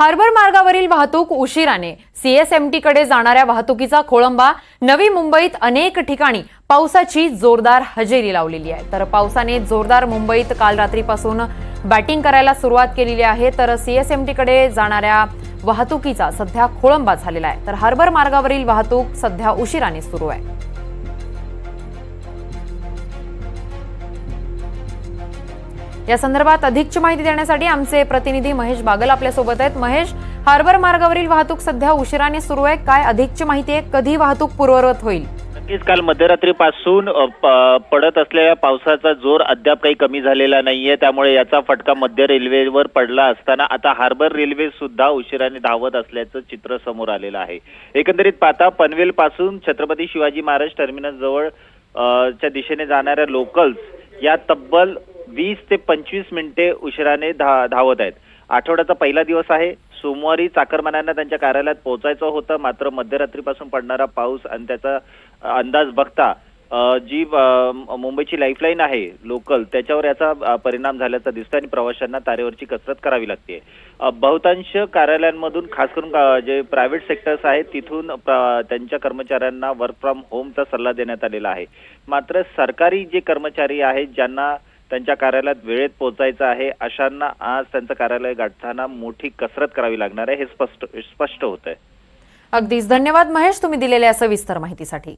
Harbour मार्गावरील वाहतूक उशिराने सीएसएमटी कडे जाणाऱ्या वाहतुकीचा खोळंबा। नवी मुंबईत अनेक ठिकाणी पावसाची जोरदार हजेरी लावलेली आहे। तर पावसाने जोरदार मुंबईत काल रात्रीपासून बॅटिंग करायला सुरुवात केलेली आहे। तर सीएसएमटी कडे जाणाऱ्या वाहतुकीचा सध्या खोळंबा झालेला आहे। तर हार्बर मार्गावरील वाहतूक सध्या उशिराने सुरू आहे। या संदर्भात अधिकची माहिती देण्यासाठी आमचे प्रतिनिधी महेश बागल आपल्या सोबत आहेत। महेश, हार्बर मार्गावरील वाहतूक सध्या उशिराने सुरू आहे, काय अधिकची माहिती आहे? कधी वाहतूक पूर्ववत होईल? नक्कीच काल मध्यरात्रीपासून पडत असलेल्या पावसाचा जोर अद्याप काही कमी झालेला नाहीये, त्यामुळे याचा फटका मध्य रेल्वेवर पडला असताना आता हार्बर रेल्वे सुद्धा उशिराने धावत असल्याचं चित्र समोर आलेलं आहे। एकंदरीत पाहता पनवेल पासून छत्रपती शिवाजी महाराज टर्मिनस जवळ च्या दिशेने जाणाऱ्या लोकल्स या तब्बल 20 ते 25 मिनिटे उशिराने धावत आहेत। आठवड्याचा पहिला दिवस आहे। सोमवारी चाकरमान्यांना त्यांच्या कार्यालयात पोहोचायचं होतं, मात्र मध्यरात्रीपासून पडणारा पाऊस आणि त्याचा अंदाज बघता जी मुंबईची लाईफलाईन आहे लोकल, त्याच्यावर याचा परिणाम झाल्याचा दिसतोय आणि प्रवाशांना तारेवरची कसरत करावी लागते। बहुतांश कार्यालयांमधून खास करून जे प्रायव्हेट सेक्टर्स आहेत तिथून त्यांच्या कर्मचाऱ्यांना वर्क फ्रॉम होमचा सल्ला देण्यात आलेला आहे। मात्र सरकारी जे कर्मचारी आहेत ज्यांना त्यांच्या कार्यालयात वेळेत पोहोचायचं आहे, अशांना आज त्यांचं कार्यालय गाठताना मोठी कसरत करावी लागणार आहे, हे स्पष्ट होत आहे। अगदीच धन्यवाद महेश, तुम्ही दिलेल्या सविस्तर माहितीसाठी।